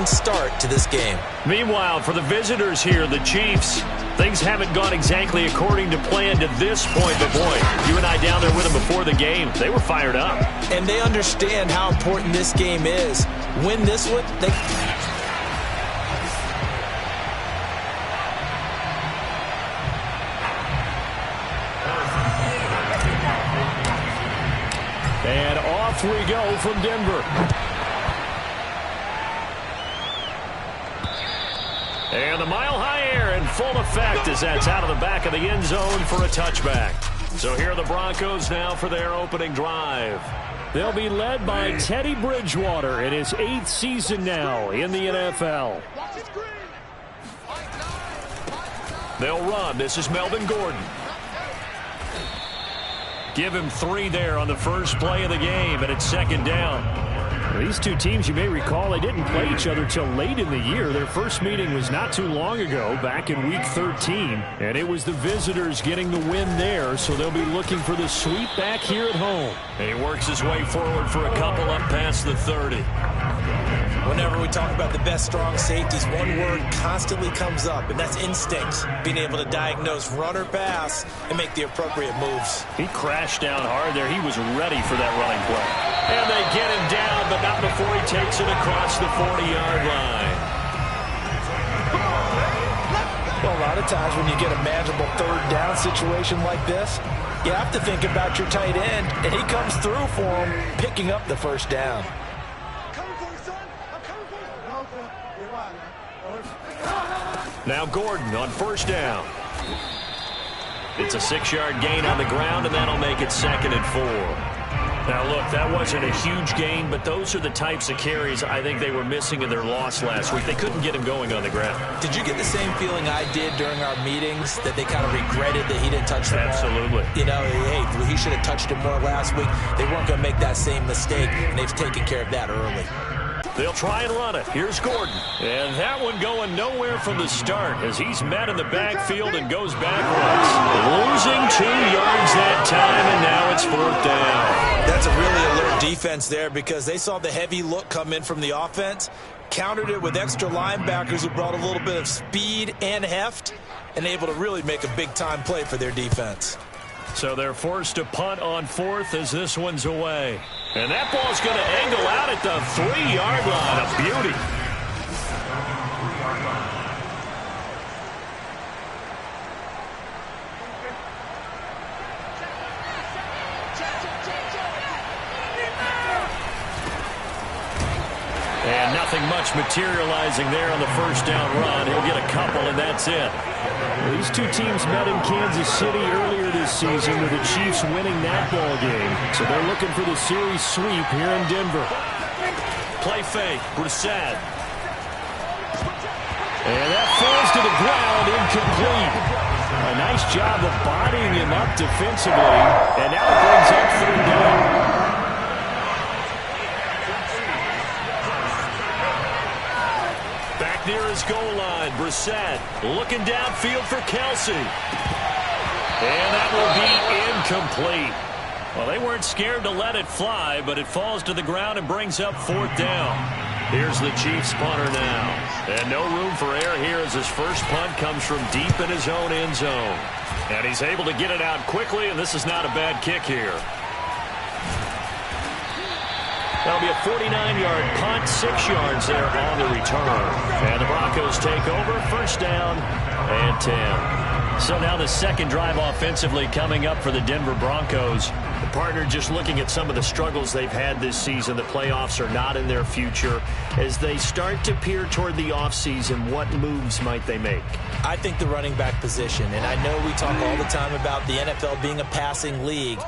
Start to this game. Meanwhile, for the visitors here, the Chiefs, things haven't gone exactly according to plan to this point. But boy, you and I down there with them before the game, they were fired up. And they understand how important this game is. Win this one, they... And off we go from Denver. And the mile-high air in full effect as that's out of the back of the end zone for a touchback. So here are the Broncos now for their opening drive. They'll be led by Teddy Bridgewater in his 8th season now in the NFL. They'll run. This is Melvin Gordon. Give him 3 there on the first play of the game, and it's second down. These two teams, you may recall, they didn't play each other till late in the year. Their first meeting was not too long ago, back in Week 13. And it was the visitors getting the win there, so they'll be looking for the sweep back here at home. And he works his way forward for a couple up past the 30. Whenever we talk about the best strong safeties, one word constantly comes up, and that's instincts. Being able to diagnose run or pass and make the appropriate moves. He crashed down hard there. He was ready for that running play. And they get him down, but not before he takes it across the 40-yard line. Well, a lot of times when you get a manageable third down situation like this, you have to think about your tight end, and he comes through for him, picking up the first down. Now Gordon on first down. It's a 6-yard gain on the ground, and that'll make it 2nd and 4. Now, look, that wasn't a huge gain, but those are the types of carries I think they were missing in their loss last week. They couldn't get him going on the ground. Did you get the same feeling I did during our meetings, that they kind of regretted that he didn't touch the ball? Absolutely. You know, hey, he should have touched him more last week. They weren't going to make that same mistake, and they've taken care of that early. They'll try and run it. Here's Gordon. And that one going nowhere from the start as he's met in the backfield and goes backwards. Losing 2 yards that time, and now it's 4th down. That's a really alert defense there because they saw the heavy look come in from the offense, countered it with extra linebackers who brought a little bit of speed and heft, and able to really make a big-time play for their defense. So they're forced to punt on 4th as this one's away. And that ball's going to angle out at the 3-yard line. A beauty. And nothing much materializing there on the first down run. He'll get a couple, and that's it. These two teams met in Kansas City earlier this season with the Chiefs winning that ball game. So they're looking for the series sweep here in Denver. Play fake, Brissett. And that falls to the ground, incomplete. A nice job of bodying him up defensively. And now it brings up 3rd down. Near his goal line, Brissett looking downfield for Kelsey. And that will be incomplete. Well, they weren't scared to let it fly, but it falls to the ground and brings up 4th down. Here's the Chiefs punter now. And no room for error here as his first punt comes from deep in his own end zone. And he's able to get it out quickly, and this is not a bad kick here. That'll be a 49-yard punt, 6 yards there on the return. And the Broncos take over, 1st down and 10. So now the second drive offensively coming up for the Denver Broncos. The partner just looking at some of the struggles they've had this season. The playoffs are not in their future. As they start to peer toward the offseason, what moves might they make? I think the running back position, and I know we talk all the time about the NFL being a passing league,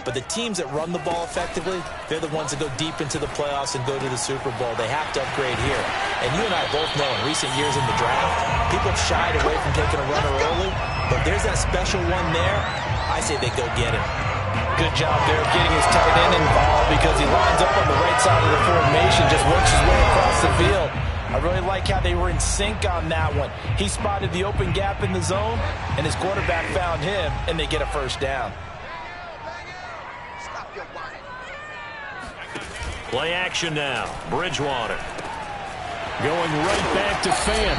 but the teams that run the ball effectively, they're the ones that go deep into the playoffs and go to the Super Bowl. They have to upgrade here. And you and I both know in recent years in the draft, people have shied away from taking a runner early, but there's that special one there. I say they go get him. Good job there of getting his tight end involved because he lines up on the right side of the formation, just works his way across the field. I really like how they were in sync on that one. He spotted the open gap in the zone, and his quarterback found him, and they get a 1st down. Play action now. Bridgewater. Going right back to Fan.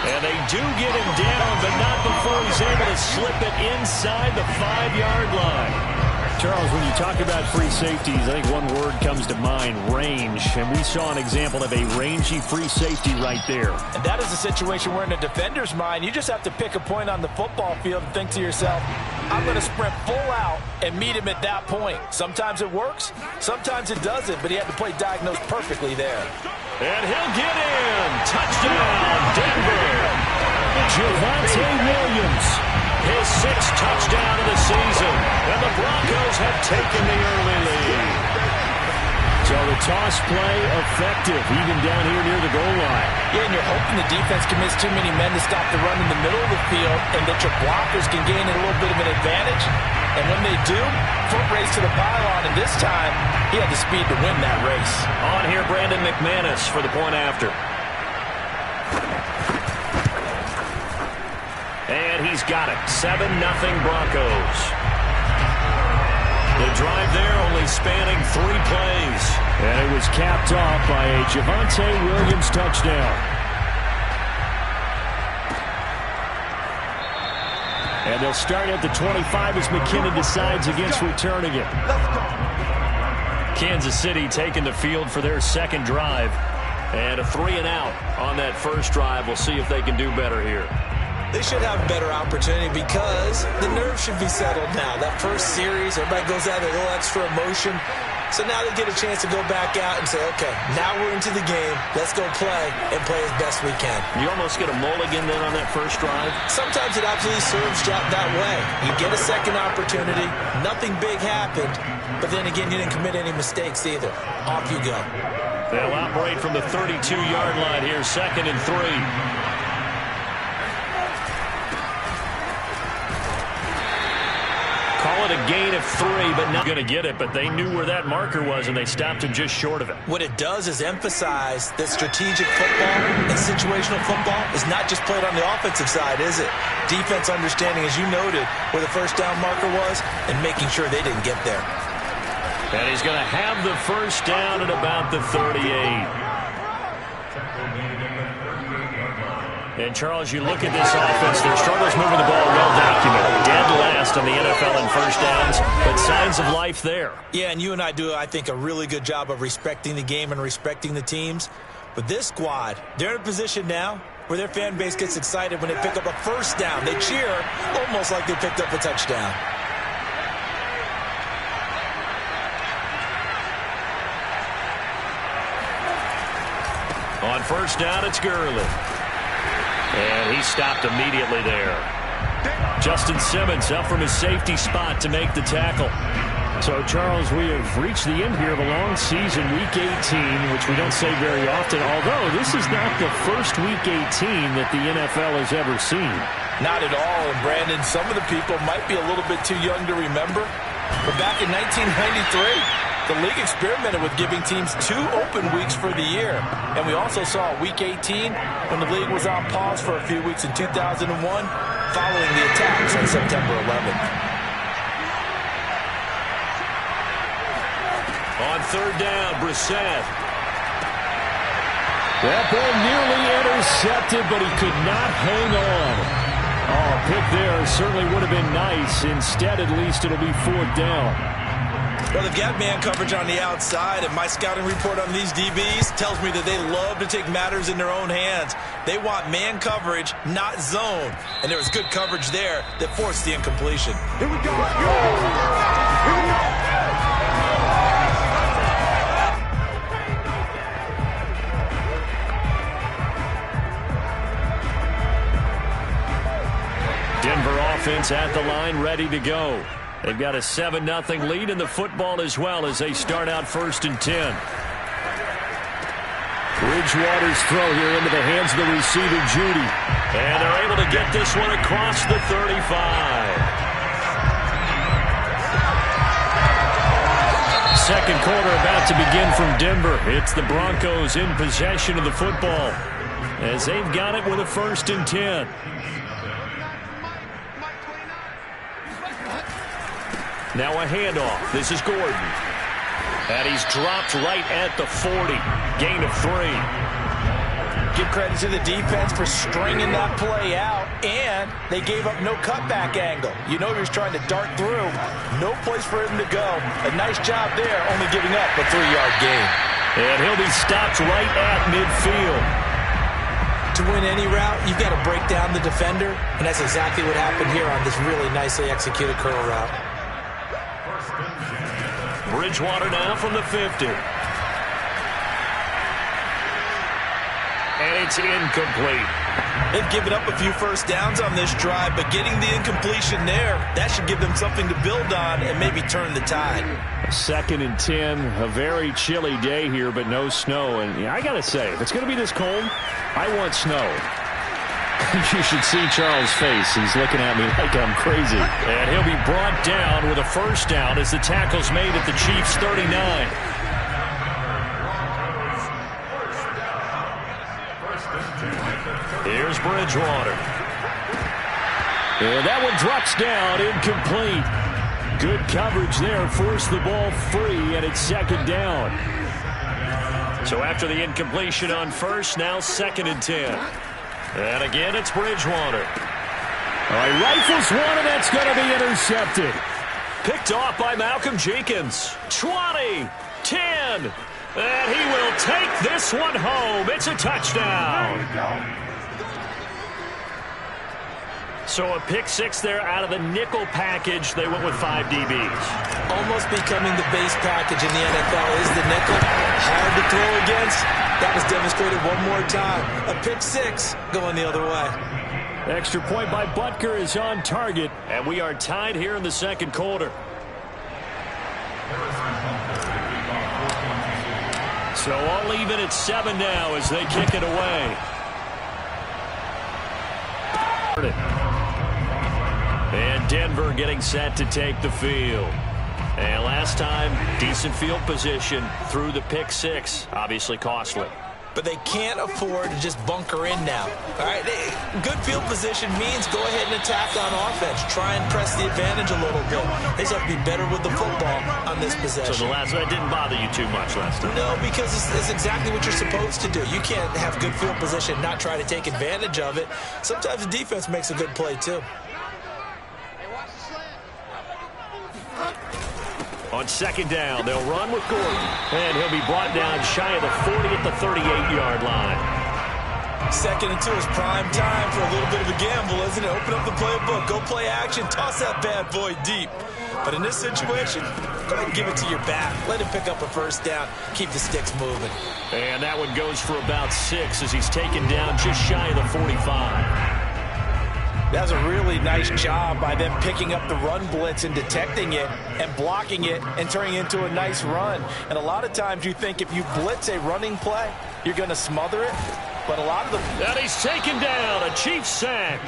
And they do get him down, but not before he's able to slip it inside the 5-yard line. Charles, when you talk about free safeties, I think one word comes to mind, range. And we saw an example of a rangy free safety right there. And that is a situation where in a defender's mind, you just have to pick a point on the football field and think to yourself, I'm going to sprint full out and meet him at that point. Sometimes it works, sometimes it doesn't, but he had to play diagnosed perfectly there. And he'll get in. Touchdown, Denver. Javonte Williams. His 6th touchdown of the season. And the Broncos have taken the early lead. So the toss play effective, even down here near the goal line. Yeah, and you're hoping the defense can miss too many men to stop the run in the middle of the field and that your blockers can gain a little bit of an advantage. And when they do, foot race to the pylon, and this time he had the speed to win that race. On here, Brandon McManus for the point after. And he's got it. 7-0 Broncos. The drive there only spanning 3 plays. And it was capped off by a Javonte Williams touchdown. And they'll start at the 25 as McKinnon decides against returning it. Kansas City taking the field for their 2nd drive. And a 3-and-out on that first drive. We'll see if they can do better here. They should have a better opportunity because the nerves should be settled now. That first series, everybody goes out with a little extra emotion. So now they get a chance to go back out and say, okay, now we're into the game. Let's go play and play as best we can. You almost get a mulligan then on that first drive? Sometimes it absolutely serves that way. You get a second opportunity. Nothing big happened. But then again, you didn't commit any mistakes either. Off you go. They'll operate from the 32-yard line here, 2nd and 3. Call it a gain of 3, but not going to get it. But they knew where that marker was, and they stopped him just short of it. What it does is emphasize that strategic football and situational football is not just played on the offensive side, is it? Defense understanding, as you noted, where the first down marker was and making sure they didn't get there. And he's going to have the first down at about the 38. And, Charles, you look at this offense, their struggles moving the ball well documented. Dead last on the NFL in first downs, but signs of life there. Yeah, and you and I do, I think, a really good job of respecting the game and respecting the teams. But this squad, they're in a position now where their fan base gets excited when they pick up a first down. They cheer almost like they picked up a touchdown. On first down, it's Gurley. And he stopped immediately there. Justin Simmons up from his safety spot to make the tackle. So, Charles, we have reached the end here of a long season, Week 18, which we don't say very often, although this is not the first Week 18 that the NFL has ever seen. Not at all, and Brandon, some of the people might be a little bit too young to remember, but back in 1993, the league experimented with giving teams 2 open weeks for the year. And we also saw Week 18 when the league was on pause for a few weeks in 2001 following the attacks on September 11th. On third down, Brissett. That ball nearly intercepted, but he could not hang on. Oh, a pick there certainly would have been nice. Instead, at least, it'll be 4th down. Well, they've got man coverage on the outside, and my scouting report on these DBs tells me that they love to take matters in their own hands. They want man coverage, not zone. And there was good coverage there that forced the incompletion. Here we go. Here we go. Denver offense at the line, ready to go. They've got a 7-0 lead in the football as well as they start out 1st and 10. Bridgewater's throw here into the hands of the receiver, Judy. And they're able to get this one across the 35. Second quarter about to begin from Denver. It's the Broncos in possession of the football as they've got it with a 1st and 10. Now a handoff. This is Gordon. And he's dropped right at the 40. Gain of 3. Give credit to the defense for stringing that play out, and they gave up no cutback angle. You know he was trying to dart through. No place for him to go. A nice job there, only giving up a 3-yard gain. And he'll be stopped right at midfield. To win any route, you've got to break down the defender, and that's exactly what happened here on this really nicely executed curl route. Bridgewater now from the 50. And it's incomplete. They've given up a few first downs on this drive, but getting the incompletion there, that should give them something to build on and maybe turn the tide. 2nd and 10, a very chilly day here, but no snow. And I got to say, if it's going to be this cold, I want snow. You should see Charles' face. He's looking at me like I'm crazy. And he'll be brought down with a first down as the tackle's made at the Chiefs' 39. Here's Bridgewater. And that one drops down, incomplete. Good coverage there, forced the ball free, and it's 2nd down. So after the incompletion on first, now 2nd and 10. And again, it's Bridgewater. All right, rifles one, and that's going to be intercepted. Picked off by Malcolm Jenkins. 20, 10, and he will take this one home. It's a touchdown. So a pick 6 there out of the nickel package. They went with 5 DBs. Almost becoming the base package in the NFL is the nickel. Hard to throw against. That was demonstrated one more time. A pick 6 going the other way. Extra point by Butker is on target. And we are tied here in the 2nd quarter. So all even at 7 now as they kick it away. And Denver getting set to take the field. And last time, decent field position through the pick 6. Obviously costly. But they can't afford to just bunker in now. All right, good field position means go ahead and attack on offense. Try and press the advantage a little bit. They just have to be better with the football on this possession. So the last that didn't bother you too much last time? No, because it's exactly what you're supposed to do. You can't have good field position, not try to take advantage of it. Sometimes the defense makes a good play too. On 2nd down, they'll run with Gordon. And he'll be brought down shy of the 40 at the 38-yard line. 2nd and 2 is prime time for a little bit of a gamble, isn't it? Open up the playbook, go play action, toss that bad boy deep. But in this situation, go ahead and give it to your back. Let him pick up a first down, keep the sticks moving. And that one goes for about 6 as he's taken down just shy of the 45. That was a really nice job by them picking up the run blitz and detecting it and blocking it and turning it into a nice run. And a lot of times you think if you blitz a running play, you're going to smother it. But a lot of them... And he's taken down, a Chiefs sack.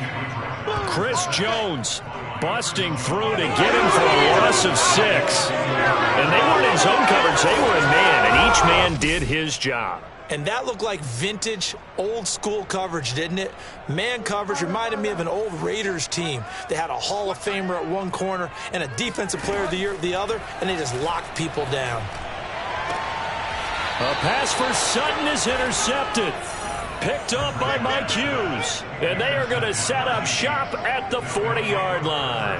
Chris Jones busting through to get him for a loss of 6. And they weren't in zone coverage, they were in man, and each man did his job. And that looked like vintage, old-school coverage, didn't it? Man coverage reminded me of an old Raiders team. They had a Hall of Famer at one corner and a Defensive Player of the Year at the other, and they just locked people down. A pass for Sutton is intercepted. Picked up by Mike Hughes. And they are going to set up shop at the 40-yard line.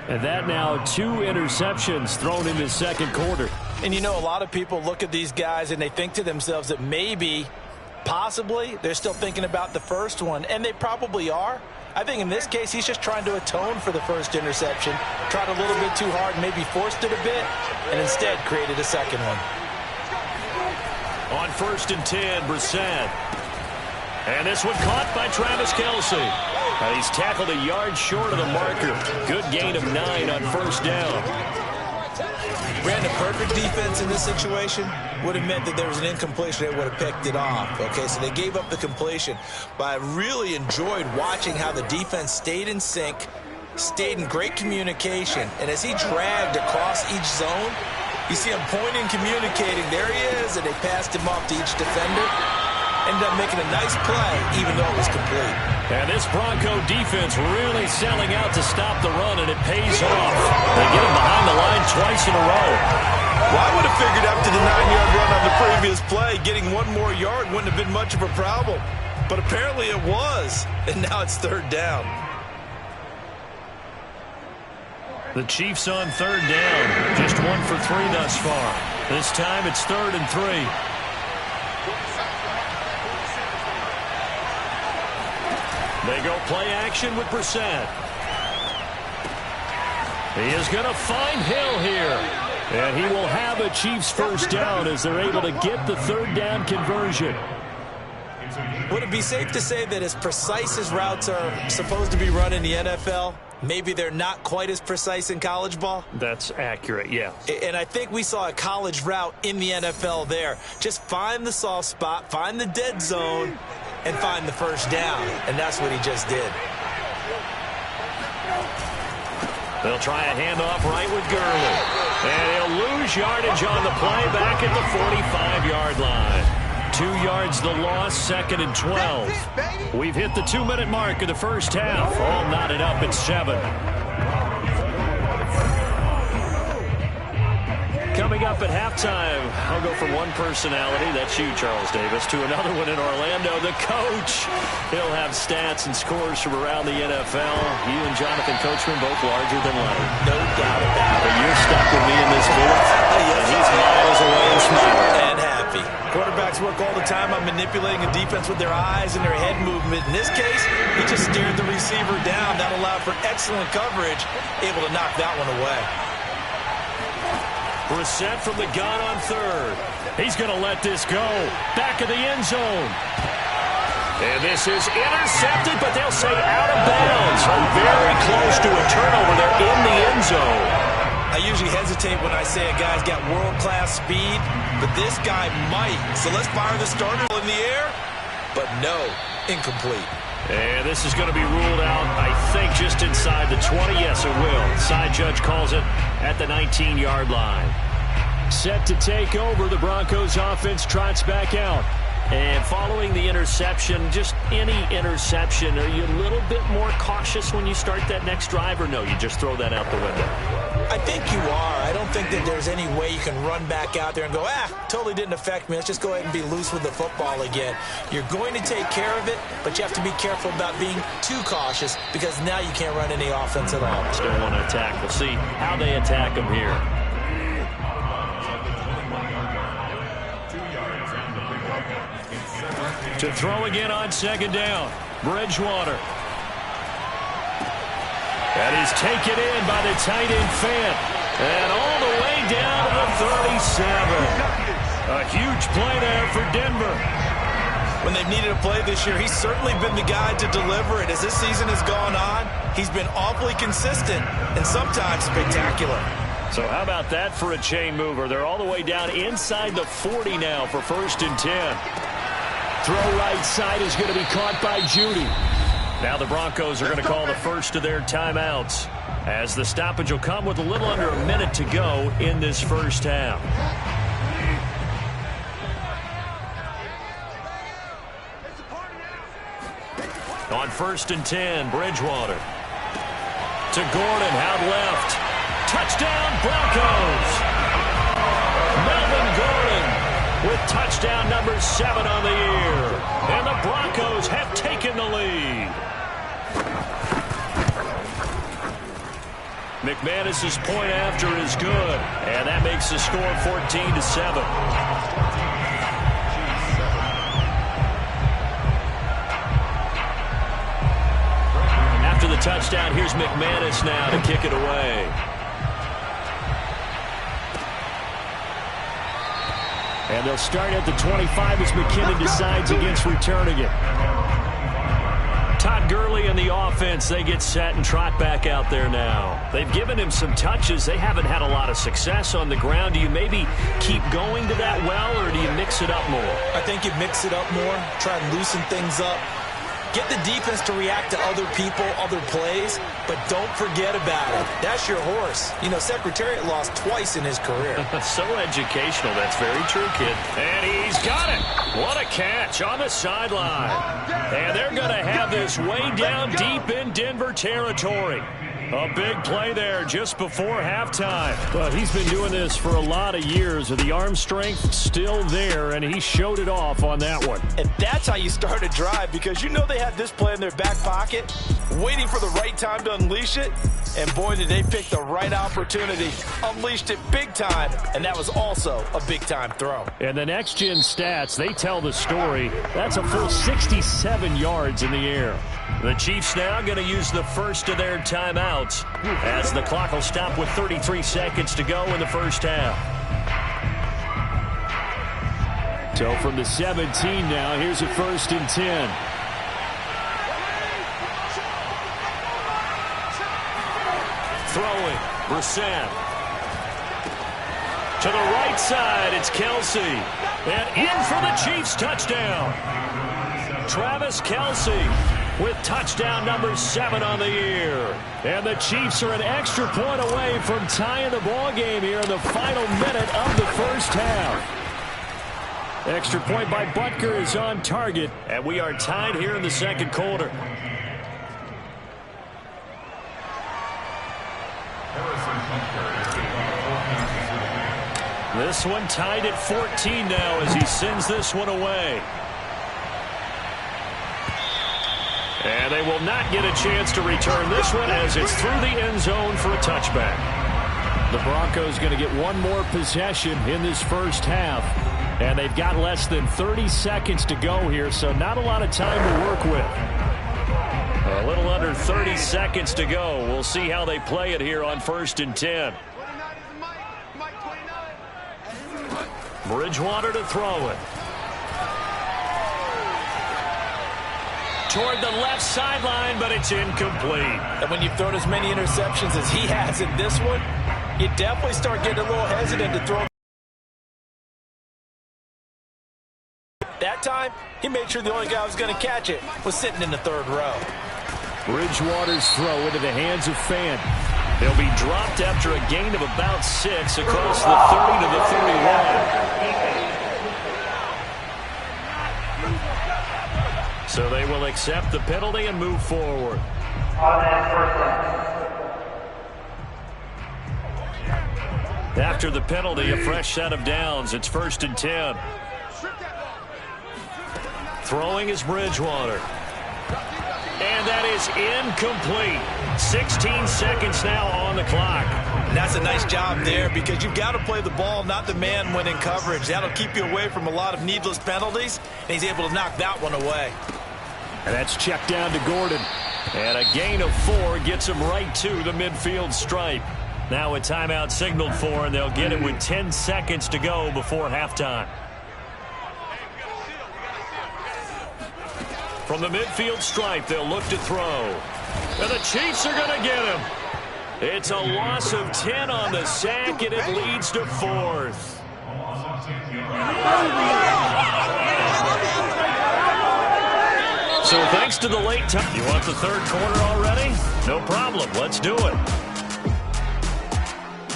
And that now 2 interceptions thrown in the 2nd quarter. And you know, a lot of people look at these guys and they think to themselves that maybe, possibly, they're still thinking about the first one. And they probably are. I think in this case, he's just trying to atone for the first interception. Tried a little bit too hard, maybe forced it a bit, and instead created a second one. On 1st and 10, Brissett. And this one caught by Travis Kelce. He's tackled a yard short of the marker. Good gain of 9 on first down. Ran the perfect defense in this situation. Would have meant that there was an incompletion. They would have picked it off. Okay, so they gave up the completion. But I really enjoyed watching how the defense stayed in sync, stayed in great communication. And as he dragged across each zone, you see him pointing, communicating. There he is, and they passed him off to each defender. Ended up making a nice play, even though it was complete. And this Bronco defense really selling out to stop the run, and it pays off. They get him behind the line twice in a row. Well, I would have figured after the 9-yard run on the previous play, getting one more yard wouldn't have been much of a problem. But apparently it was, and now it's third down. The Chiefs on third down. Just 1 for 3 thus far. This time it's 3rd and 3. They go play action with Brissett. He is going to find Hill here. And he will have a Chiefs first down as they're able to get the third down conversion. Would it be safe to say that as precise as routes are supposed to be run in the NFL, maybe they're not quite as precise in college ball? That's accurate, yeah. And I think we saw a college route in the NFL there. Just find the soft spot, find the dead zone, and find the first down. And that's what he just did. They'll try a handoff right with Gurley. And he'll lose yardage on the play back at the 45-yard line. 2 yards the loss, 2nd and 12. We've hit the 2-minute mark of the first half. All knotted up at 7. Coming up at halftime, I'll go from one personality, that's you, Charles Davis, to another one in Orlando, the coach. He'll have stats and scores from around the NFL. You and Jonathan Coachman both larger than life. No doubt about it. But you're stuck with me in this booth, and he's miles away and smiling. And happy. Quarterbacks work all the time on manipulating a defense with their eyes and their head movement. In this case, he just stared the receiver down. That allowed for excellent coverage, able to knock that one away. Brissett from the gun on third. He's going to let this go. Back of the end zone. And this is intercepted, but they'll say out of bounds. Very close to a turnover there in the end zone. I usually hesitate when I say a guy's got world-class speed, but this guy might. So let's fire the starter in the air. But no, incomplete. And this is going to be ruled out, I think, just inside the 20. Yes, it will. Side judge calls it at the 19-yard line. Set to take over, the Broncos offense trots back out. And following the interception, just any interception, are you a little bit more cautious when you start that next drive, or no, you just throw that out the window? I think you are. I don't think that there's any way you can run back out there and go, totally didn't affect me. Let's just go ahead and be loose with the football again. You're going to take care of it, but you have to be careful about being too cautious because now you can't run any offense at all. Still want to attack. We'll see how they attack them here. To throw again on second down, Bridgewater. And he's taken in by the tight end Fant. And all the way down to the 37. A huge play there for Denver. When they've needed a play this year, he's certainly been the guy to deliver it. As this season has gone on, he's been awfully consistent and sometimes spectacular. So how about that for a chain mover? They're all the way down inside the 40 now for 1st and 10. Throw right side is going to be caught by Judy. Now the Broncos are going to call the first of their timeouts, as the stoppage will come with a little under a minute to go in this first half. On 1st and 10, Bridgewater. To Gordon, out left. Touchdown, Broncos! Melvin Gordon with touchdown number 7 on the year. And the Broncos have taken the lead. McManus's point after is good. And that makes the score 14-7. After the touchdown, here's McManus now to kick it away. And they'll start at the 25 as McKinnon decides against returning it. Todd Gurley and the offense, they get set and trot back out there now. They've given him some touches. They haven't had a lot of success on the ground. Do you maybe keep going to that well, or do you mix it up more? I think you mix it up more, try and loosen things up. Get the defense to react to other people, other plays, but don't forget about it. That's your horse. You know, Secretariat lost twice in his career. So educational. That's very true, kid. And he's got it. What a catch on the sideline. And they're going to have this way down deep in Denver territory. A big play there just before halftime. Well, he's been doing this for a lot of years. The arm strength still there, and he showed it off on that one. And that's how you start a drive, because you know they had this play in their back pocket, waiting for the right time to unleash it. And boy, did they pick the right opportunity. Unleashed it big time, and that was also a big-time throw. And the next-gen stats, they tell the story. That's a full 67 yards in the air. The Chiefs now going to use the first of their timeouts as the clock will stop with 33 seconds to go in the first half. So from the 17 now, here's a 1st and 10. Throwing, Brissett. To the right side, it's Kelsey. And in for the Chiefs touchdown. Travis Kelsey with touchdown number 7 on the year. And the Chiefs are an extra point away from tying the ball game here in the final minute of the first half. Extra point by Butker is on target. And we are tied here in the second quarter. This one tied at 14 now as he sends this one away. And they will not get a chance to return this one as it's through the end zone for a touchback. The Broncos going to get one more possession in this first half. And they've got less than 30 seconds to go here, so not a lot of time to work with. A little under 30 seconds to go. We'll see how they play it here on 1st and 10. Bridgewater to throw it. Toward the left sideline, but it's incomplete. And when you've thrown as many interceptions as he has in this one, you definitely start getting a little hesitant to throw. That time, he made sure the only guy who was going to catch it was sitting in the 3rd row. Bridgewater's throw into the hands of Fan. They'll be dropped after a gain of about 6 across the 30 to the 31. So they will accept the penalty and move forward. After the penalty, a fresh set of downs. It's 1st and 10. Throwing is Bridgewater. And that is incomplete. 16 seconds now on the clock. And that's a nice job there, because you've got to play the ball, not the man when in coverage. That'll keep you away from a lot of needless penalties, and he's able to knock that one away. And that's checked down to Gordon. And a gain of 4 gets him right to the midfield stripe. Now a timeout signaled for, and they'll get it with 10 seconds to go before halftime. From the midfield stripe, they'll look to throw. And the Chiefs are going to get him. It's a loss of 10 on the sack, and it leads to 4th. So thanks to the late time. You want the 3rd quarter already? No problem. Let's do it.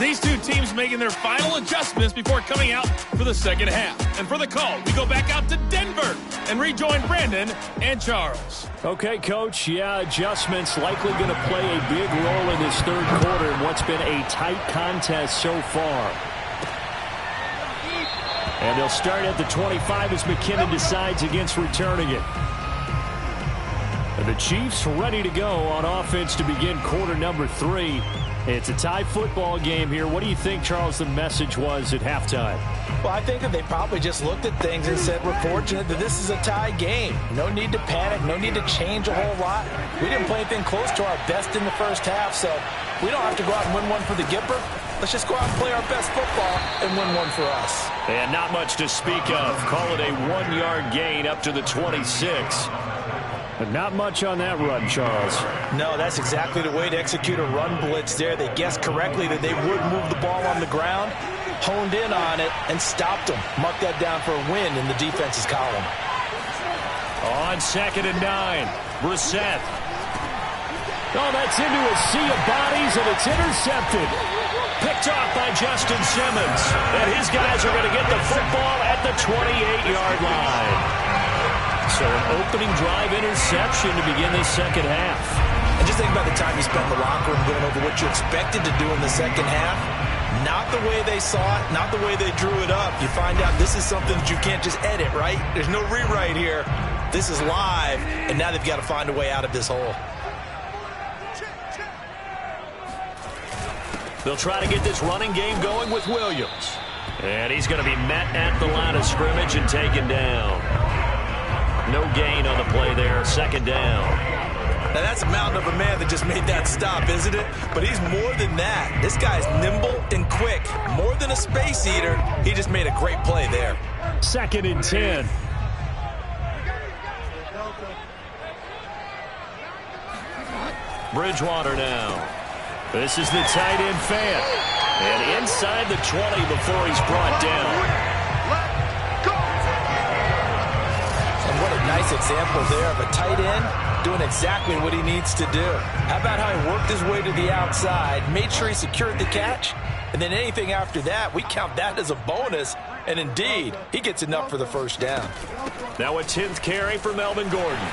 These two teams making their final adjustments before coming out for the second half. And for the call, we go back out to Denver and rejoin Brandon and Charles. Okay, Coach. Yeah, adjustments likely going to play a big role in this 3rd quarter in what's been a tight contest so far. And they'll start at the 25 as McKinnon decides against returning it. And the Chiefs ready to go on offense to begin quarter number 3. It's a tie football game here. What do you think, Charles, the message was at halftime? Well, I think that they probably just looked at things and said, we're fortunate that this is a tie game. No need to panic. No need to change a whole lot. We didn't play anything close to our best in the first half, so we don't have to go out and win one for the Gipper. Let's just go out and play our best football and win one for us. And not much to speak of. Call it a 1-yard gain up to the 26. But not much on that run, Charles. No, that's exactly the way to execute a run blitz there. They guessed correctly that they would move the ball on the ground, honed in on it, and stopped them. Marked that down for a win in the defense's column. On 2nd and 9, Brissett. Oh, that's into a sea of bodies, and it's intercepted. Picked off by Justin Simmons. And his guys are going to get the football at the 28-yard line. So an opening drive interception to begin this second half. And just think about the time you spent in the locker room going over what you expected to do in the second half. Not the way they saw it, not the way they drew it up. You find out this is something that you can't just edit, right? There's no rewrite here. This is live, and now they've got to find a way out of this hole. They'll try to get this running game going with Williams. And he's going to be met at the line of scrimmage and taken down. No gain on the play there, second down. Now that's a mountain of a man that just made that stop, isn't it? But he's more than that. This guy's nimble and quick. More than a space eater, he just made a great play there. 2nd and 10. Bridgewater now. This is the tight end fan. And inside the 20 before he's brought down. And what a nice example there of a tight end doing exactly what he needs to do. How about how he worked his way to the outside, made sure he secured the catch, and then anything after that, we count that as a bonus. And indeed, he gets enough for the first down. Now a 10th carry for Melvin Gordon.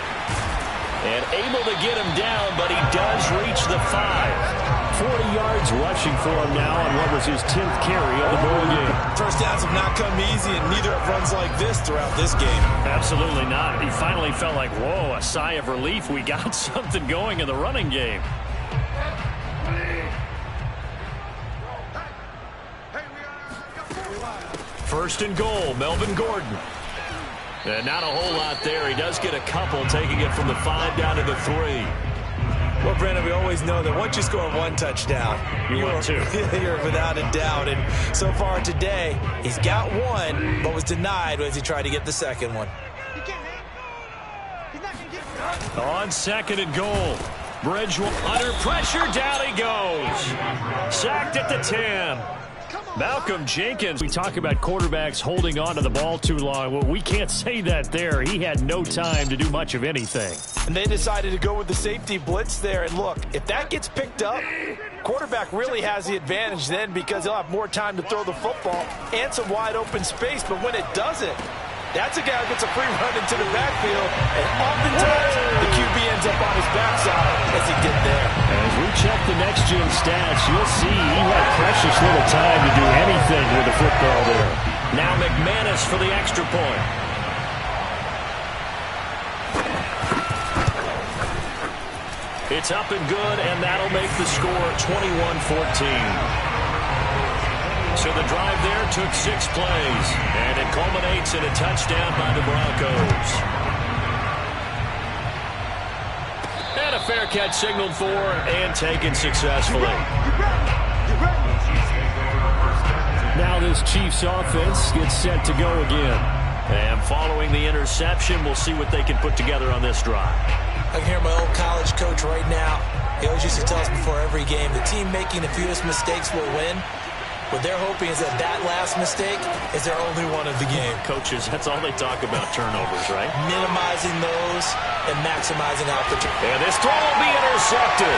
And able to get him down, but he does reach the 5. 40 yards rushing for him now on what was his 10th carry of the ball game. First downs have not come easy, and neither have runs like this throughout this game. Absolutely not. He finally felt like, whoa, a sigh of relief. We got something going in the running game. First and goal, Melvin Gordon. And not a whole lot there. He does get a couple, taking it from the 5 down to the 3. Well, Brandon, we always know that once you score one touchdown, you're without a doubt. And so far today, he's got one, but was denied as he tried to get the second one. On 2nd and goal, Bridgewater under pressure, down he goes. Sacked at the 10. Malcolm Jenkins. We talk about quarterbacks holding on to the ball too long. Well, we can't say that there. He had no time to do much of anything. And they decided to go with the safety blitz there. And look, if that gets picked up, quarterback really has the advantage then because he'll have more time to throw the football and some wide open space. But when it doesn't, that's a guy who gets a free run into the backfield, and oftentimes the QB ends up on his backside as he did there. As we check the next-gen stats, you'll see he had precious little time to do anything with the football there. Now McManus for the extra point. It's up and good, and that'll make the score 21-14. So the drive there took 6 plays, and it culminates in a touchdown by the Broncos. And a fair catch signaled for and taken successfully. Now this Chiefs offense gets set to go again. And following the interception, we'll see what they can put together on this drive. I can hear my old college coach right now. He always used to tell us before every game, the team making the fewest mistakes will win. What they're hoping is that last mistake is their only one of the game. Coaches, that's all they talk about, turnovers, right? Minimizing those and maximizing opportunity. And this throw will be intercepted.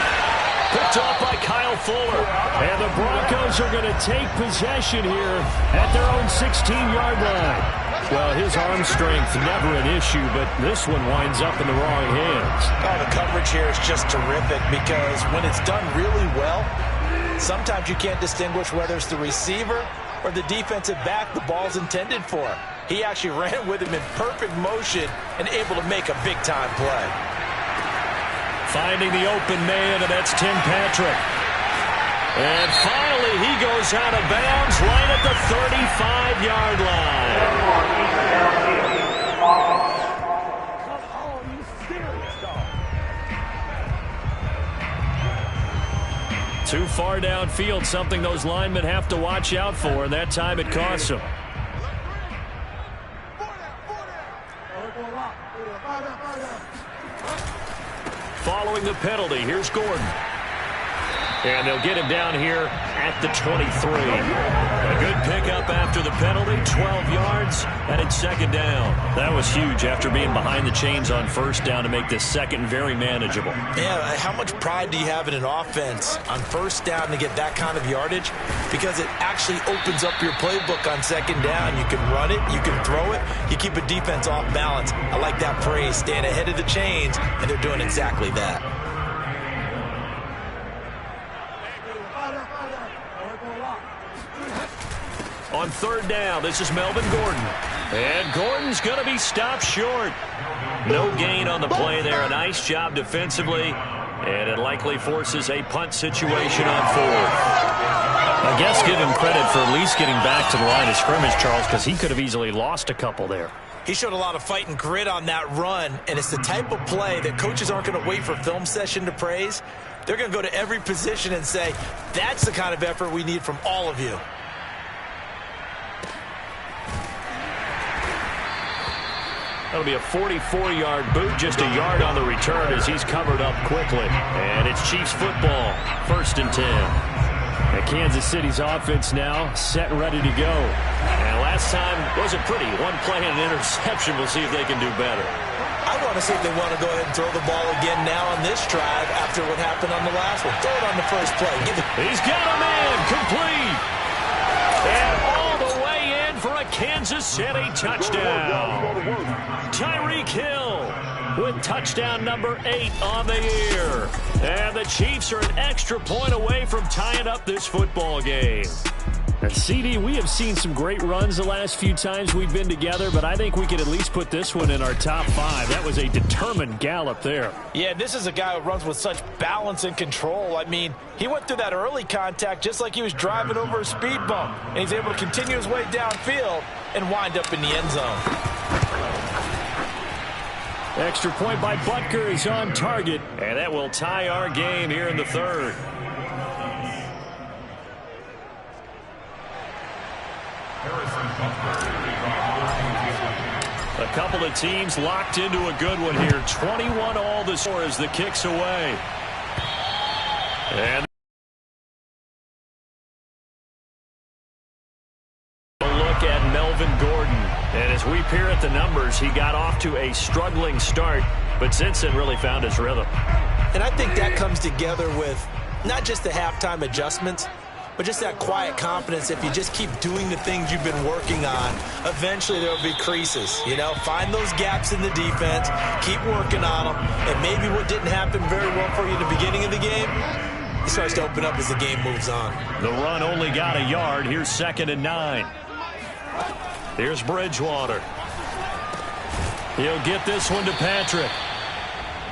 Picked off by Kyle Fuller. And the Broncos are going to take possession here at their own 16-yard line. Well, his arm strength never an issue, but this one winds up in the wrong hands. Oh, the coverage here is just terrific because when it's done really well, sometimes you can't distinguish whether it's the receiver or the defensive back the ball's intended for. He actually ran with him in perfect motion and able to make a big-time play. Finding the open man, and that's Tim Patrick. And finally, he goes out of bounds right at the 35-yard line. Too far downfield, something those linemen have to watch out for, and that time it costs them. Following the penalty, here's Gordon. And they'll get him down here at the 23. A good pickup after the penalty, 12 yards, and it's second down. That was huge after being behind the chains on first down to make this second very manageable. Yeah, how much pride do you have in an offense on first down to get that kind of yardage? Because it actually opens up your playbook on second down. You can run it, you can throw it, you keep a defense off balance. I like that phrase, staying ahead of the chains, and they're doing exactly that. On third down, this is Melvin Gordon. And Gordon's going to be stopped short. No gain on the play there. A nice job defensively. And it likely forces a punt situation on fourth. I guess give him credit for at least getting back to the line of scrimmage, Charles, because he could have easily lost a couple there. He showed a lot of fight and grit on that run, and it's the type of play that coaches aren't going to wait for film session to praise. They're going to go to every position and say, that's the kind of effort we need from all of you. That'll be a 44-yard boot, just a yard on the return as he's covered up quickly. And it's Chiefs football, 1st and 10. And Kansas City's offense now set and ready to go. And last time wasn't pretty. One play and an interception. We'll see if they can do better. I want to see if they want to go ahead and throw the ball again now on this drive after what happened on the last one. Throw it on the first play. He's got a man complete. And all the way in for a Kansas City touchdown. Tyreek Hill with touchdown number 8 on the year. And the Chiefs are an extra point away from tying up this football game. And CD, we have seen some great runs the last few times we've been together, but I think we could at least put this one in our top 5. That was a determined gallop there. Yeah, this is a guy who runs with such balance and control. I mean, he went through that early contact just like he was driving over a speed bump. And he's able to continue his way downfield and wind up in the end zone. Extra point by Butker is on target. And that will tie our game here in the third. A couple of teams locked into a good one here. 21 all the score as the kick's away. And a look at Melvin Gordon. And as we peer at the numbers, he got off to a struggling start, but since then really found his rhythm. And I think that comes together with not just the halftime adjustments, but just that quiet confidence. If you just keep doing the things you've been working on, eventually there will be creases. You know, find those gaps in the defense, keep working on them, and maybe what didn't happen very well for you in the beginning of the game, it starts to open up as the game moves on. The run only got a yard. Here's 2nd and 9. Here's Bridgewater. He'll get this one to Patrick.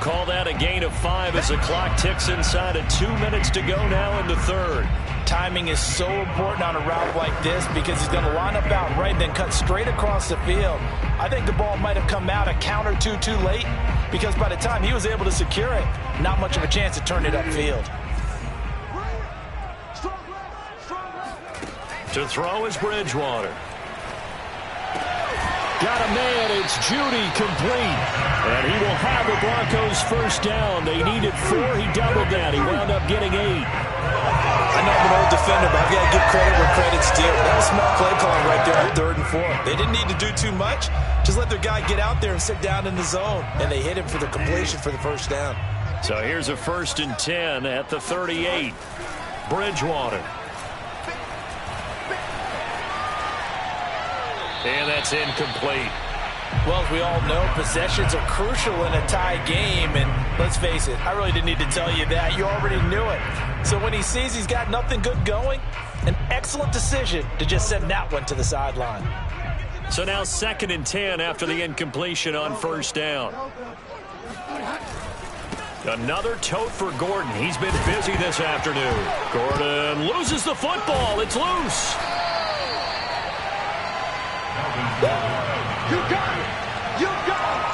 Call that a gain of 5 as the clock ticks inside of 2 minutes to go now in the third. Timing is so important on a route like this because he's going to line up out right, then cut straight across the field. I think the ball might have come out a count or two too late because by the time he was able to secure it, not much of a chance to turn it upfield. To throw is Bridgewater. Got a man, it's Judy, complete. And he will have the Broncos first down. They needed 4, he doubled that. He wound up getting 8. I know I'm an old defender, but I've got to give credit where credit's due. That was smart play calling right there on 3rd and 4. They didn't need to do too much. Just let their guy get out there and sit down in the zone. And they hit him for the completion for the first down. So here's a 1st and 10 at the 38. Bridgewater. And that's incomplete. Well, as we all know, possessions are crucial in a tie game. And let's face it, I really didn't need to tell you that. You already knew it. So when he sees he's got nothing good going, an excellent decision to just send that one to the sideline. So now 2nd and 10 after the incompletion on 1st down. Another tote for Gordon. He's been busy this afternoon. Gordon loses the football. It's loose. You got it. You got it.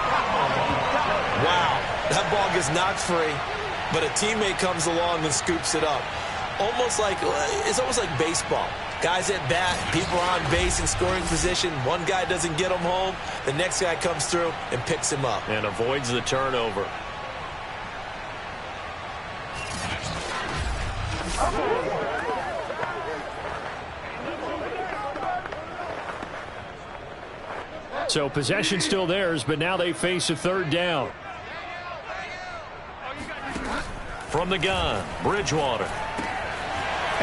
Wow, that ball gets knocked free, but a teammate comes along and scoops it up. It's almost like baseball. Guys at bat, people are on base in scoring position. One guy doesn't get him home. The next guy comes through and picks him up. And avoids the turnover. So possession still theirs, but now they face a 3rd down. From the gun, Bridgewater.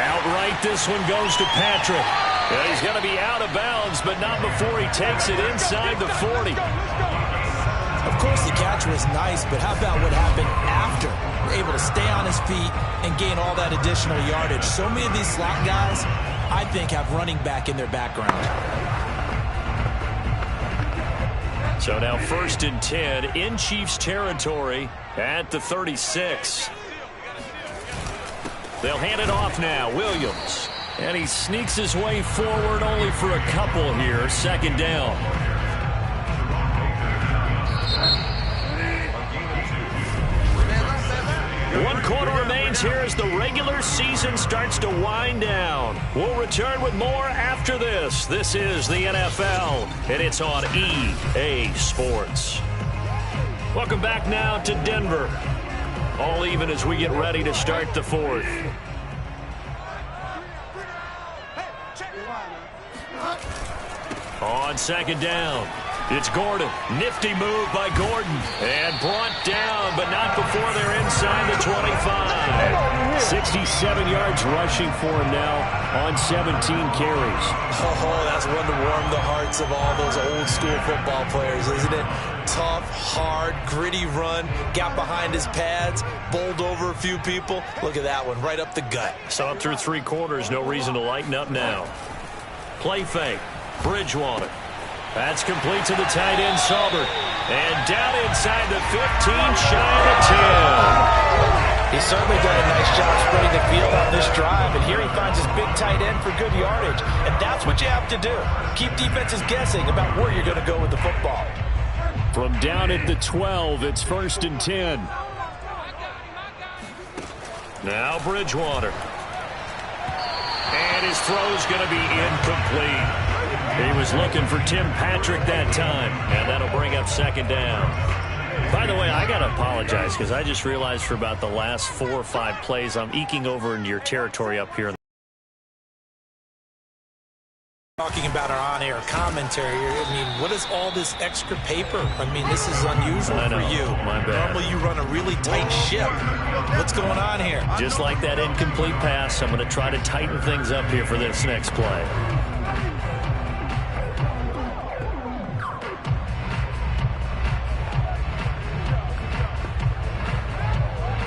Outright, this one goes to Patrick. And he's going to be out of bounds, but not before he takes it inside the 40. Of course, the catch was nice, but how about what happened after? We're able to stay on his feet and gain all that additional yardage. So many of these slot guys I think, have running back in their background. So now 1st and 10 in Chiefs territory at the 36. They'll hand it off now. Williams. And he sneaks his way forward only for a couple here. 2nd down. One quarter remains here as the regular season starts to wind down. We'll return with more after this. This is the NFL, and it's on EA Sports. Welcome back now to Denver. All even as we get ready to start the 4th. On 2nd down, it's Gordon. Nifty move by Gordon. And brought down, but not before they're inside the 25. 67 yards rushing for him now on 17 carries. Oh, that's one to warm the hearts of all those old-school football players, isn't it? Tough, hard, gritty run. Got behind his pads, bowled over a few people. Look at that one, right up the gut. So through 3 quarters, no reason to lighten up now. Play fake. Bridgewater. That's complete to the tight end, Saubert. And down inside the 15, shy of 10. He's certainly done a nice job spreading the field on this drive, and here he finds his big tight end for good yardage. And that's what you have to do. Keep defenses guessing about where you're going to go with the football. From down at the 12, it's 1st and 10. Now Bridgewater. And his throw's going to be incomplete. He was looking for Tim Patrick that time, and that'll bring up 2nd down. By the way, I got to apologize because I just realized for about the last 4 or 5 plays, I'm eking over into your territory up here. Talking about our on-air commentary here, I mean, what is all this extra paper? I mean, this is unusual for you. My bad. Normally you run a really tight ship. What's going on here? Just like that incomplete pass, I'm going to try to tighten things up here for this next play.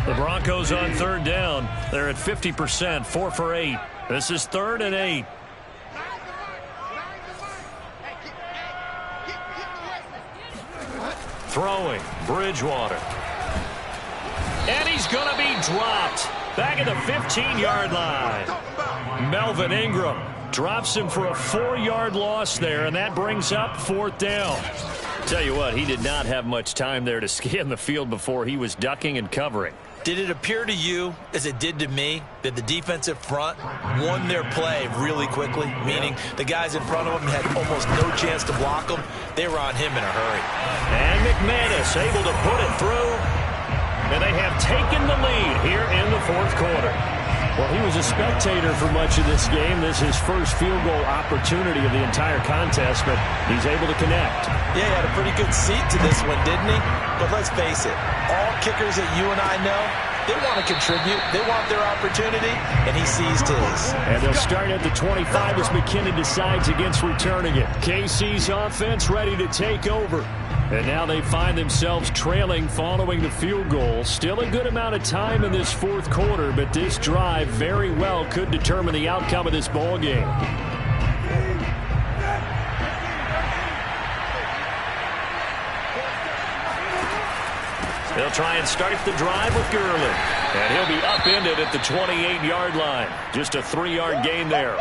The Broncos on 3rd down. They're at 50%, 4 for 8. This is 3rd and 8. Throwing, Bridgewater. And he's going to be dropped back at the 15-yard line. Melvin Ingram drops him for a 4-yard loss there, and that brings up 4th down. Tell you what, he did not have much time there to scan the field before he was ducking and covering. Did it appear to you, as it did to me, that the defensive front won their play really quickly? Meaning the guys in front of them had almost no chance to block them. They were on him in a hurry. And McManus able to put it through. And they have taken the lead here in the 4th quarter. Well, he was a spectator for much of this game. This is his first field goal opportunity of the entire contest, but he's able to connect. Yeah, he had a pretty good seat to this one, didn't he? But let's face it, all kickers that you and I know, they want to contribute. They want their opportunity, and he seized his. And they'll start at the 25 as McKinnon decides against returning it. KC's offense ready to take over. And now they find themselves trailing following the field goal. Still a good amount of time in this 4th quarter, but this drive very well could determine the outcome of this ball game. They'll try and start the drive with Gurley. And he'll be upended at the 28-yard line. Just a 3-yard gain there.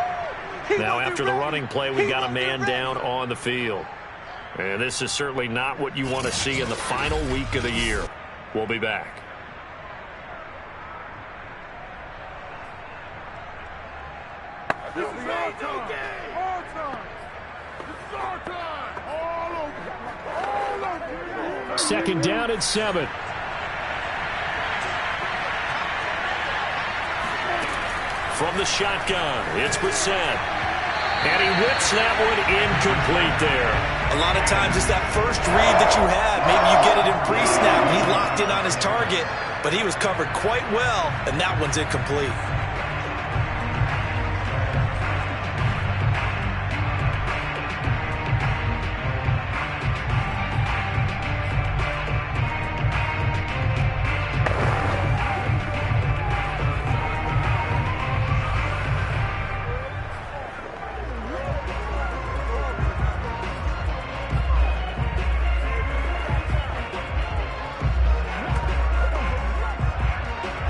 Now after the running play, we got a man down on the field. And this is certainly not what you want to see in the final week of the year. We'll be back. Second down and 7. From the shotgun, it's Brissett. And he whips that one incomplete there. A lot of times it's that first read that you have. Maybe you get it in pre-snap. He locked in on his target, but he was covered quite well, and that one's incomplete.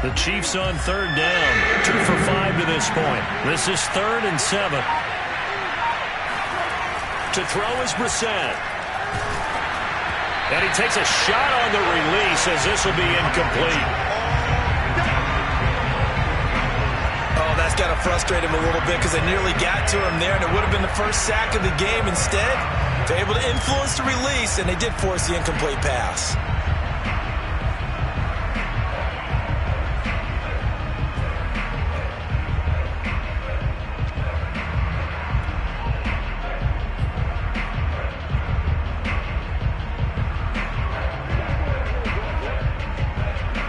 The Chiefs on third down. 2 for 5 to this point. This is 3rd and 7. To throw is Brissett. And he takes a shot on the release as this will be incomplete. Oh, that's got to frustrate him a little bit because they nearly got to him there, and it would have been the first sack of the game. Instead, they're able to influence the release, and they did force the incomplete pass.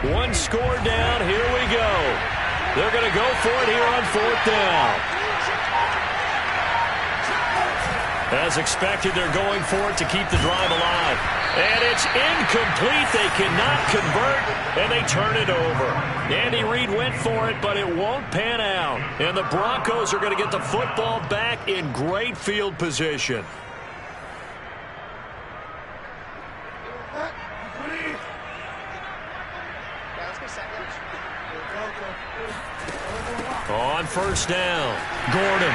One score down. Here we go. They're going to go for it here on 4th down. As expected, they're going for it to keep the drive alive. And it's incomplete. They cannot convert, and they turn it over. Andy Reid went for it, but it won't pan out. And the Broncos are going to get the football back in great field position. On 1st down, Gordon.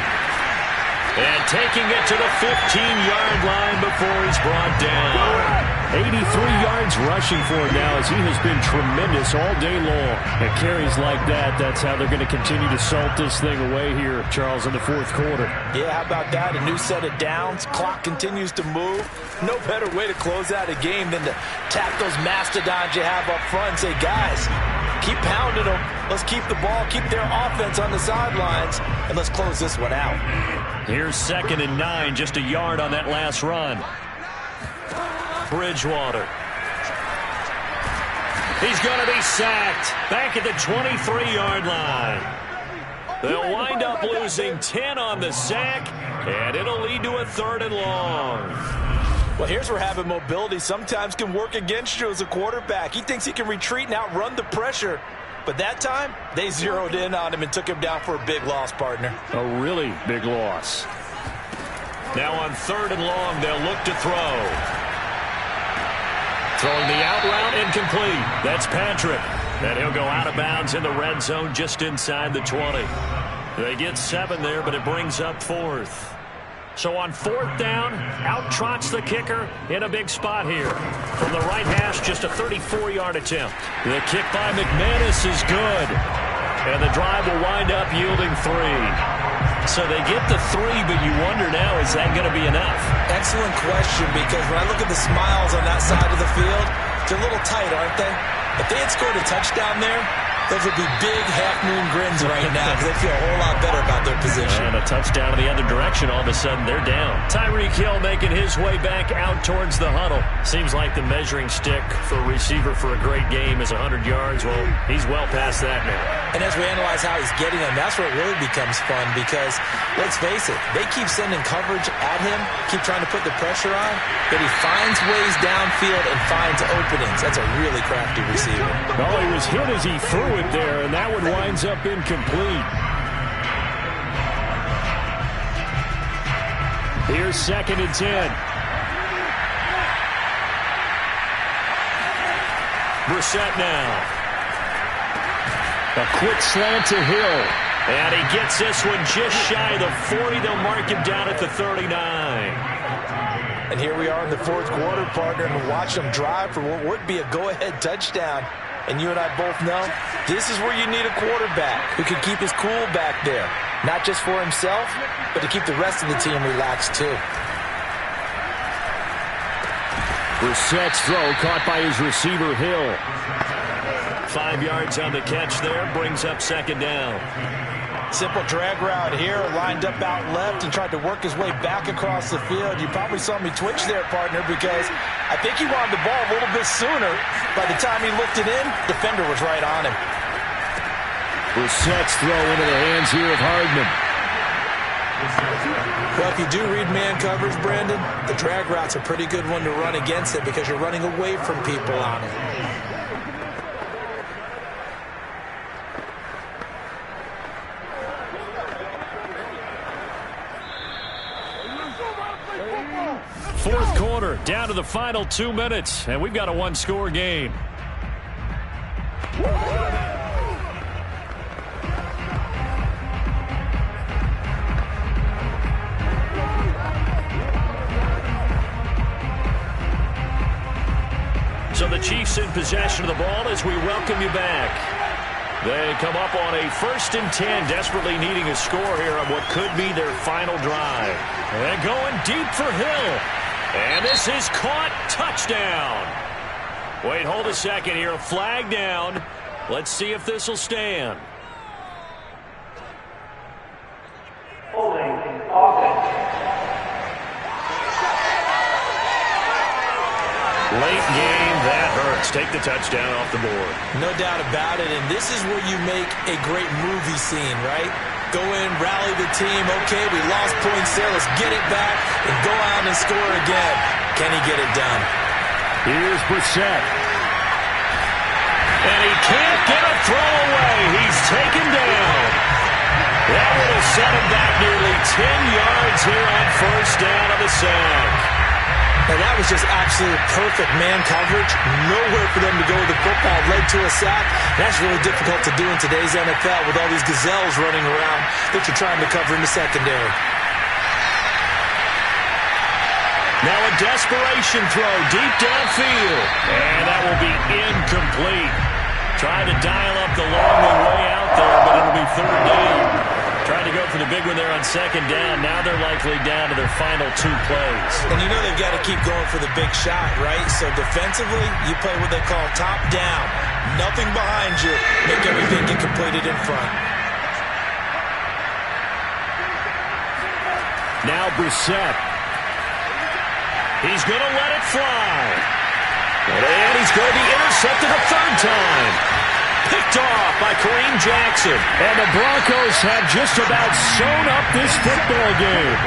And taking it to the 15-yard line before he's brought down. 83 yards rushing for him now as he has been tremendous all day long. And carries like that, that's how they're going to continue to salt this thing away here, Charles, in the 4th quarter. Yeah, how about that? A new set of downs. Clock continues to move. No better way to close out a game than to tap those mastodons you have up front and say, guys, keep pounding them. Let's keep the ball, keep their offense on the sidelines, and let's close this one out. Here's 2nd and 9, just a yard on that last run. Bridgewater. He's going to be sacked back at the 23-yard line. They'll wind up losing 10 on the sack, and it'll lead to a 3rd and long. Well, here's where having mobility sometimes can work against you as a quarterback. He thinks he can retreat and outrun the pressure. But that time, they zeroed in on him and took him down for a big loss, partner. A really big loss. Now on 3rd and long, they'll look to throw. Throwing the out route, incomplete. That's Patrick. And he'll go out of bounds in the red zone just inside the 20. They get 7 there, but it brings up 4th. So on 4th down, out trots the kicker in a big spot here. From the right hash, just a 34-yard attempt. The kick by McManus is good. And the drive will wind up yielding 3. So they get the 3, but you wonder now, is that going to be enough? Excellent question, because when I look at the smiles on that side of the field, they're a little tight, aren't they? If they had scored a touchdown there, those would be big half-moon grins right now because they feel a whole lot better about their position. And a touchdown in the other direction, all of a sudden they're down. Tyreek Hill making his way back out towards the huddle. Seems like the measuring stick for a receiver for a great game is 100 yards. Well, he's well past that now. And as we analyze how he's getting them, that's where it really becomes fun because, let's face it, they keep sending coverage at him, keep trying to put the pressure on, but he finds ways downfield and finds openings. That's a really crafty receiver. Oh, he was hit as he threw it there, and that one winds up incomplete. Here's 2nd and 10. Brissett now. A quick slant to Hill. And he gets this one just shy of the 40. They'll mark him down at the 39. And here we are in the 4th quarter, partner, and watch them drive for what would be a go-ahead touchdown. And you and I both know this is where you need a quarterback who can keep his cool back there. Not just for himself, but to keep the rest of the team relaxed too. Brissett's throw caught by his receiver, Hill. 5 yards on the catch there, brings up 2nd down. Simple drag route here, lined up out left and tried to work his way back across the field. You probably saw me twitch there, partner, because I think he wanted the ball a little bit sooner. By the time he looked it in, defender was right on him. Brissett's throw into the hands here of Hardman. Well, if you do read man coverage, Brandon, the drag route's a pretty good one to run against it because you're running away from people on it. Fourth quarter, down to the final 2 minutes, and we've got a one-score game. Chiefs in possession of the ball as we welcome you back. They come up on a 1st and 10, desperately needing a score here on what could be their final drive. And going deep for Hill. And this is caught. Touchdown. Wait, hold a second here. A flag down. Let's see if this will stand. Late game, that hurts. Take the touchdown off the board. No doubt about it, and this is where you make a great movie scene, right? Go in, rally the team. Okay, we lost points there. Let's get it back and go out and score again. Can he get it done? Here's Brissett. And he can't get a throw away. He's taken down. That would have set him back nearly 10 yards here on 1st down of the sack. And that was just absolute perfect man coverage. Nowhere for them to go with the football. Led to a sack. That's really difficult to do in today's NFL with all these gazelles running around that you're trying to cover in the secondary. Now a desperation throw deep downfield. And that will be incomplete. Trying to dial up the long way out there, but it'll be 3rd down. Trying to go for the big one there on 2nd down. Now they're likely down to their final 2 plays. And you know they've got to keep going for the big shot, right? So defensively, you play what they call top down. Nothing behind you. Make everything get completed in front. Now Brissett. He's going to let it fly. And he's going to be intercepted a 3rd time. Picked off by Kareem Jackson. And the Broncos have just about sewn up this football game.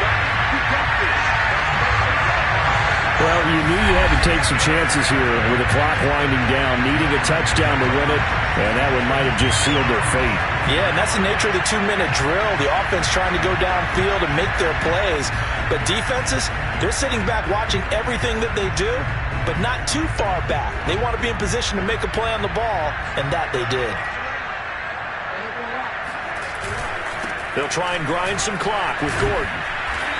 Well, you knew you had to take some chances here with the clock winding down, needing a touchdown to win it, and that one might have just sealed their fate. Yeah, and that's the nature of the 2-minute drill. The offense trying to go downfield and make their plays. But defenses, they're sitting back watching everything that they do, but not too far back. They want to be in position to make a play on the ball, and that they did. They'll try and grind some clock with Gordon.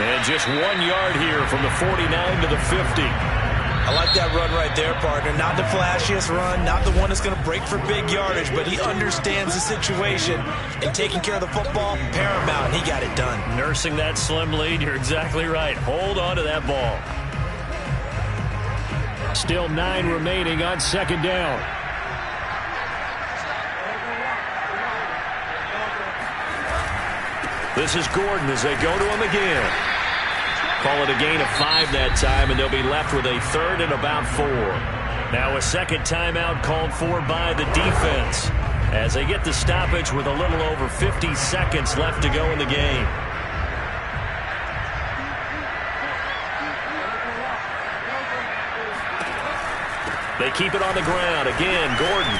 And just 1 yard here from the 49 to the 50. I like that run right there, partner. Not the flashiest run, not the one that's going to break for big yardage, but he understands the situation, and taking care of the football, paramount. He got it done. Nursing that slim lead, you're exactly right. Hold on to that ball. Still 9 remaining on 2nd down. This is Gordon as they go to him again. Call it a gain of 5 that time, and they'll be left with a 3rd and about 4. Now a 2nd timeout called for by the defense as they get the stoppage with a little over 50 seconds left to go in the game. They keep it on the ground. Again, Gordon.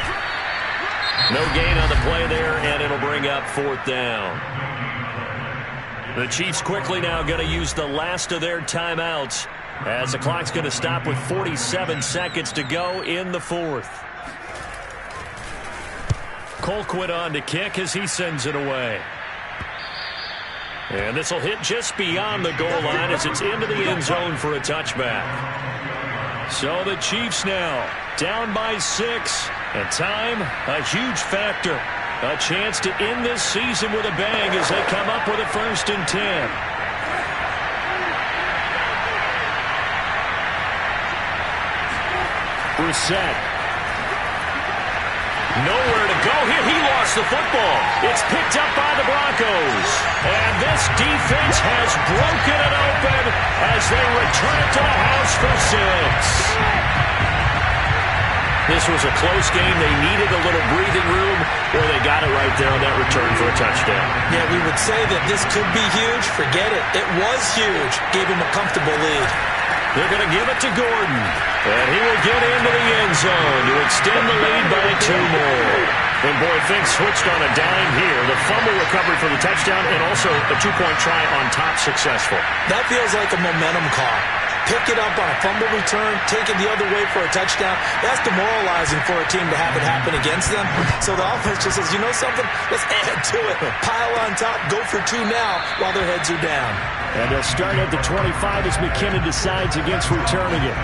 No gain on the play there, and it'll bring up 4th down. The Chiefs quickly now going to use the last of their timeouts as the clock's going to stop with 47 seconds to go in the 4th. Colquitt on to kick as he sends it away. And this will hit just beyond the goal line as it's into the end zone for a touchback. So the Chiefs now down by 6, and time a huge factor. A chance to end this season with a bang as they come up with a 1st and 10. Brissett. Nowhere to go here. He lost the football. It's picked up by the Broncos. And this defense has broken it open as they return it to the house for 6. This was a close game. They needed a little breathing room, where they got it right there on that return for a touchdown. Yeah, we would say that this could be huge. Forget it. It was huge. Gave him a comfortable lead. They're going to give it to Gordon. And he will get into the end zone to extend the lead by 2 more. And boy, things switched on a dime here. The fumble recovery for the touchdown, and also a 2-point try on top successful. That feels like a momentum call. Pick it up on a fumble return, take it the other way for a touchdown. That's demoralizing for a team to have it happen against them. So the offense just says, you know something? Let's add to it. Pile on top, go for 2 now while their heads are down. And they'll start at the 25 as McKinnon decides against returning it.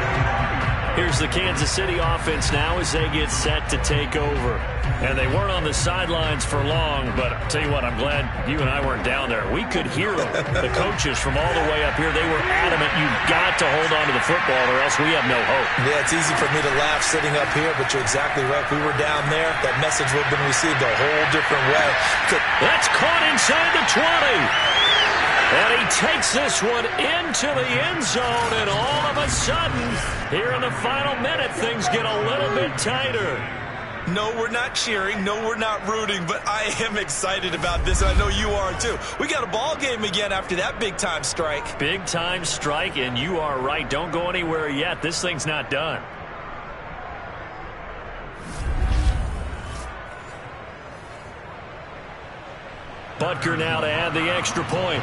Here's the Kansas City offense now as they get set to take over. And they weren't on the sidelines for long, but I'll tell you what, I'm glad you and I weren't down there. We could hear them. The coaches from all the way up here, they were adamant, you've got to hold on to the football or else we have no hope. Yeah, it's easy for me to laugh sitting up here, but you're exactly right. If we were down there, that message would have been received a whole different way. That's caught inside the 20. And he takes this one into the end zone, and all of a sudden, here in the final minute, things get a little bit tighter. No, we're not cheering. No, we're not rooting, but I am excited about this, and I know you are too. We got a ball game again after that big-time strike. Big-time strike, and you are right. Don't go anywhere yet. This thing's not done. Butker now to add the extra point.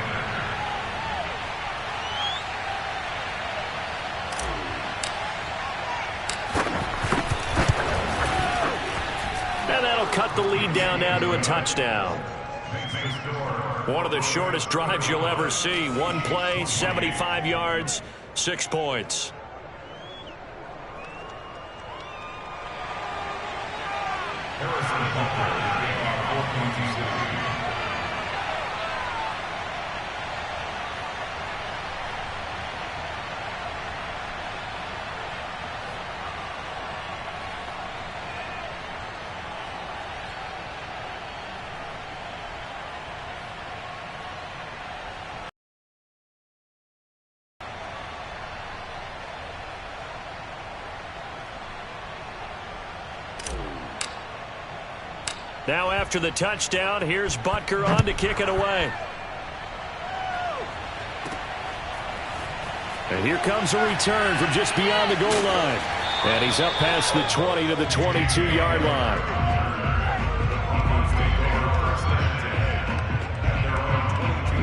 And that'll cut the lead down now to a touchdown. One of the shortest drives you'll ever see. One play, 75 yards, 6 points. Now after the touchdown, here's Butker on to kick it away. And here comes a return from just beyond the goal line. And he's up past the 20 to the 22-yard line.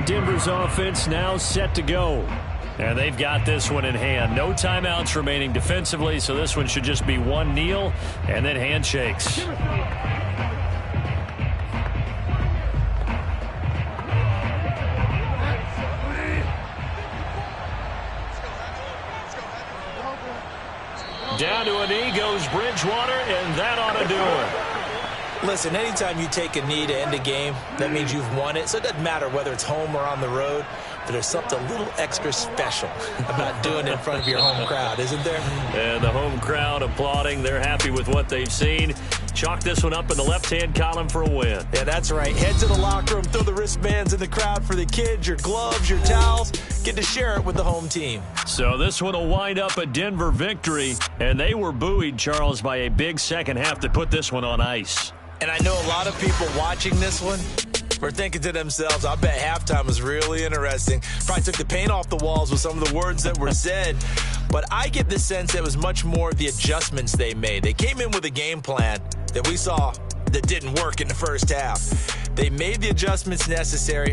Denver's offense now set to go. And they've got this one in hand. No timeouts remaining defensively, so this one should just be one kneel and then handshakes. Down to a knee goes Bridgewater, and that ought to do it. Listen, anytime you take a knee to end a game, that means you've won it. So it doesn't matter whether it's home or on the road, but there's something a little extra special about doing it in front of your home crowd, isn't there? And the home crowd applauding. They're happy with what they've seen. Chalk this one up in the left-hand column for a win. Yeah, that's right. Head to the locker room, throw the wristbands in the crowd for the kids, your gloves, your towels. Get to share it with the home team. So this one will wind up a Denver victory, and they were buoyed, Charles, by a big second half that put this one on ice. And I know a lot of people watching this one were thinking to themselves, I bet halftime was really interesting. Probably took the paint off the walls with some of the words that were said. But I get the sense it was much more of the adjustments they made. They came in with a game plan that we saw that didn't work in the first half. They made the adjustments necessary.